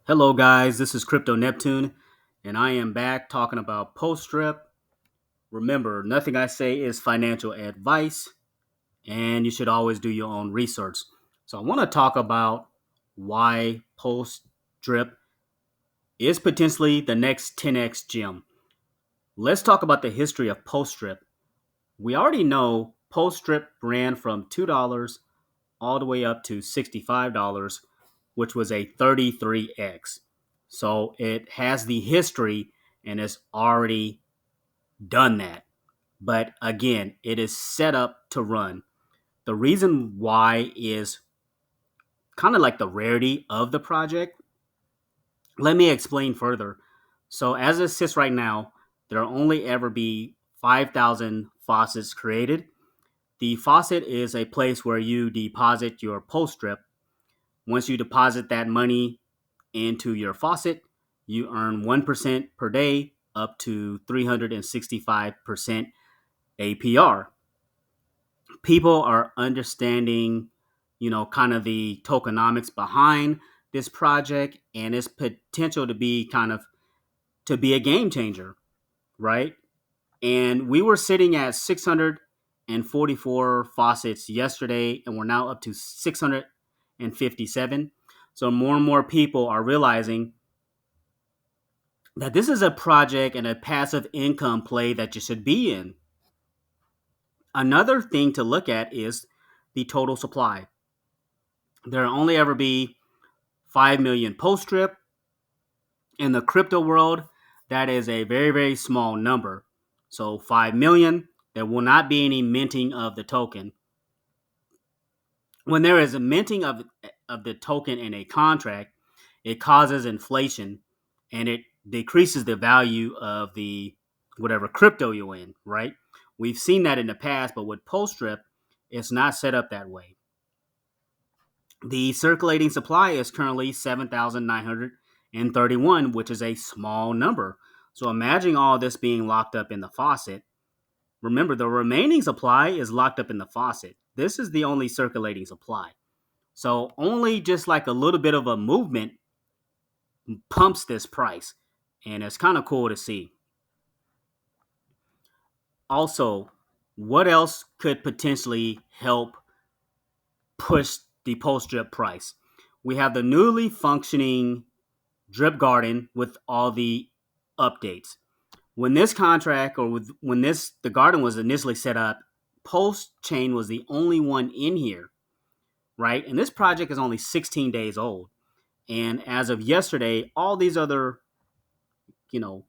Hello, guys. This is Crypto Neptune, and I am back talking about post strip. Remember, nothing I say is financial advice, and you should always do your own research. So, I want to talk about why post strip is potentially the next 10x gem. Let's talk about the history of post strip. We already know post strip ran from $2 all the way up to $65, which was a 33x. So it has the history and it's already done that. But again, it is set up to run. The reason why is kind of like the rarity of the project. Let me explain further. So, as it sits right now, there will only ever be 5,000 faucets created. The faucet is a place where you deposit your post strip. Once you deposit that money into your faucet, you earn 1% per day up to 365% APR. People are understanding, kind of the tokenomics behind this project and its potential to be a game changer, right? And we were sitting at 644 faucets yesterday, and we're now up to 657. So more and more people are realizing that this is a project and a passive income play that you should be in. Another thing to look at is the total supply. There will only ever be 5 million post strip. In the crypto world, that is a very, very small number. So 5 million, there will not be any minting of the token. When there is a minting of the token in a contract, it causes inflation and it decreases the value of the whatever crypto you're in, right? We've seen that in the past, but with PulseStrip, it's not set up that way. The circulating supply is currently 7,931, which is a small number. So imagine all this being locked up in the faucet. Remember, the remaining supply is locked up in the faucet. This is the only circulating supply. So only just like a little bit of a movement pumps this price. And it's kind of cool to see. Also, what else could potentially help push the post drip price? We have the newly functioning drip garden with all the updates. When this contract when the garden was initially set up, PulseChain was the only one in here, right? And this project is only 16 days old. And as of yesterday, all these other, you know,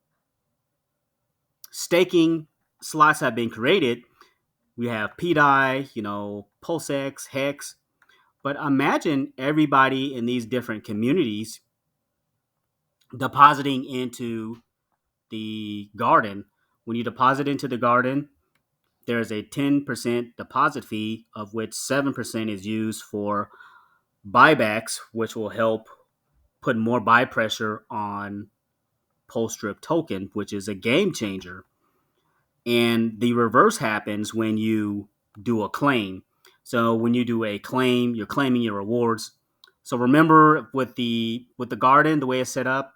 staking slots have been created. We have PDAI, Pulsex, Hex. But imagine everybody in these different communities depositing into the garden. When you deposit into the garden, there's a 10% deposit fee, of which 7% is used for buybacks, which will help put more buy pressure on post strip token, which is a game changer. And the reverse happens when you do a claim. So when you do a claim, you're claiming your rewards. So remember with the garden, the way it's set up,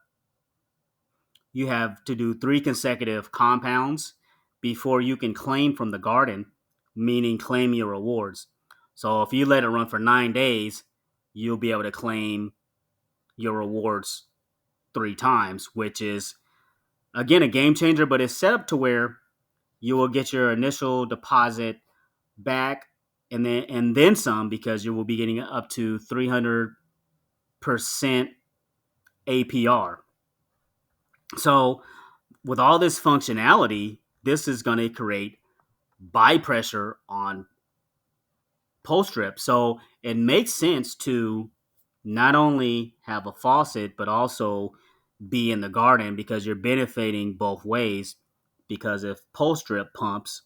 you have to do 3 consecutive compounds before you can claim from the garden, meaning claim your rewards. So if you let it run for 9 days, you'll be able to claim your rewards 3 times, which is again a game changer, but it's set up to where you will get your initial deposit back and then some, because you will be getting up to 300% APR. So with all this functionality, this is going to create buy pressure on post strip. So it makes sense to not only have a faucet, but also be in the garden, because you're benefiting both ways. Because if post strip pumps,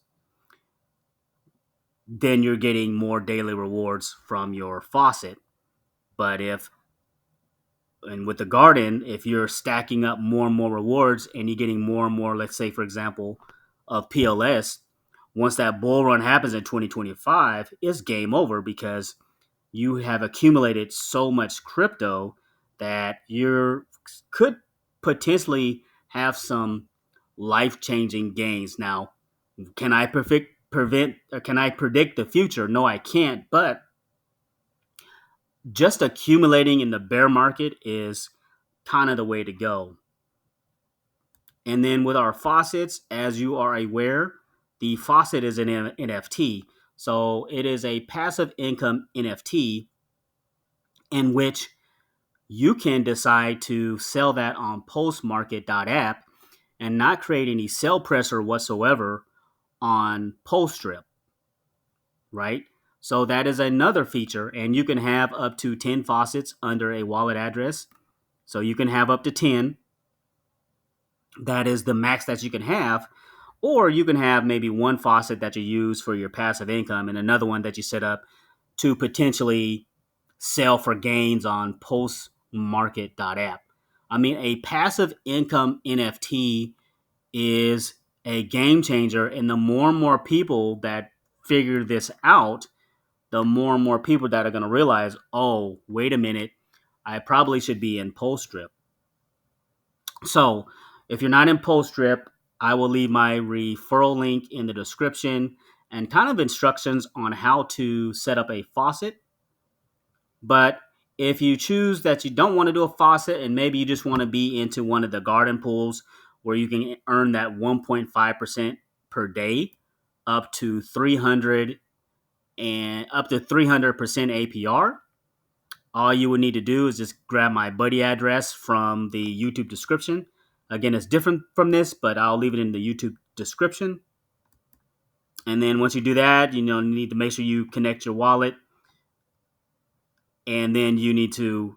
then you're getting more daily rewards from your faucet. But and with the garden, if you're stacking up more and more rewards and you're getting more and more, let's say, for example, of PLS, once that bull run happens in 2025, it's game over, because you have accumulated so much crypto that you could potentially have some life-changing gains. Now, can I can I predict the future? No, I can't, but just accumulating in the bear market is kind of the way to go. And then with our faucets, as you are aware, the faucet is an NFT. So it is a passive income NFT in which you can decide to sell that on postmarket.app and not create any sell pressure whatsoever on PostStrip, right? So that is another feature, and you can have up to 10 faucets under a wallet address. So you can have up to 10. That is the max that you can have. Or you can have maybe one faucet that you use for your passive income and another one that you set up to potentially sell for gains on postmarket.app. I mean, a passive income NFT is a game changer, and the more and more people that figure this out, the more and more people that are going to realize, oh, wait a minute, I probably should be in PulseStrip. So if you're not in PulseStrip, I will leave my referral link in the description and kind of instructions on how to set up a faucet. But if you choose that you don't want to do a faucet and maybe you just want to be into one of the garden pools where you can earn that 1.5% per day up to 300 and up to 300% APR, all you would need to do is just grab my buddy address from the YouTube description. Again, it's different from this, but I'll leave it in the YouTube description. And then once you do that, you need to make sure you connect your wallet. And then you need to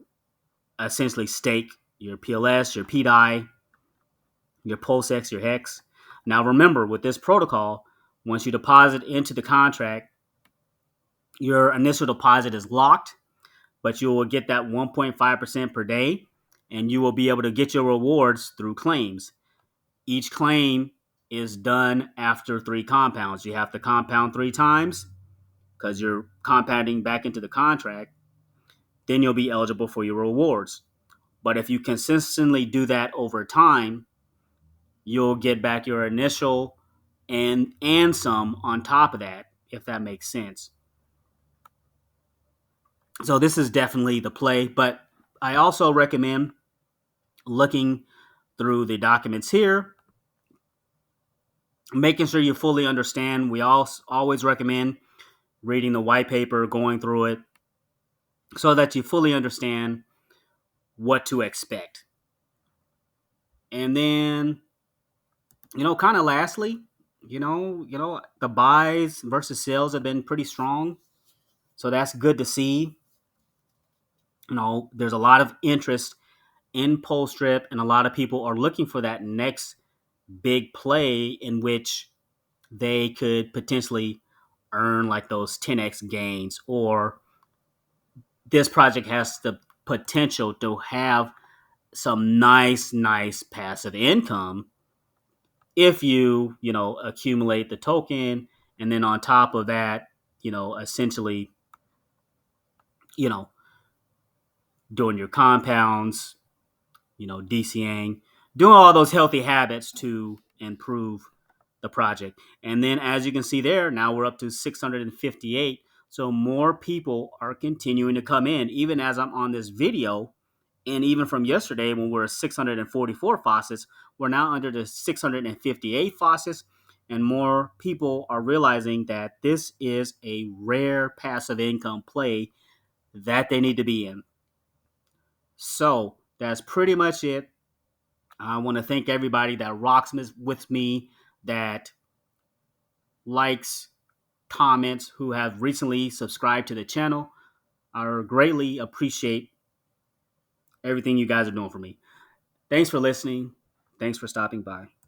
essentially stake your PLS, your PDAI, your Pulsex, your Hex. Now remember, with this protocol, once you deposit into the contract, your initial deposit is locked, but you will get that 1.5% per day, and you will be able to get your rewards through claims. Each claim is done after 3 compounds. You have to compound 3 times because you're compounding back into the contract. Then you'll be eligible for your rewards. But if you consistently do that over time, you'll get back your initial and some on top of that, if that makes sense. So this is definitely the play, but I also recommend looking through the documents here, making sure you fully understand. We always recommend reading the white paper, going through it, so that you fully understand what to expect. And then, kind of lastly, the buys versus sales have been pretty strong. So that's good to see. There's a lot of interest in PulseStrip, and a lot of people are looking for that next big play in which they could potentially earn like those 10x gains, or this project has the potential to have some nice passive income if you accumulate the token, and then on top of that, essentially, you know, doing your compounds, DCing, doing all those healthy habits to improve the project. And then as you can see there, now we're up to 658. So more people are continuing to come in, even as I'm on this video. And even from yesterday when we were 644 faucets, we're now under the 658 faucets. And more people are realizing that this is a rare passive income play that they need to be in. So that's pretty much it. I want to thank everybody that rocks with me, that likes, comments, who have recently subscribed to the channel. I greatly appreciate everything you guys are doing for me. Thanks for listening. Thanks for stopping by.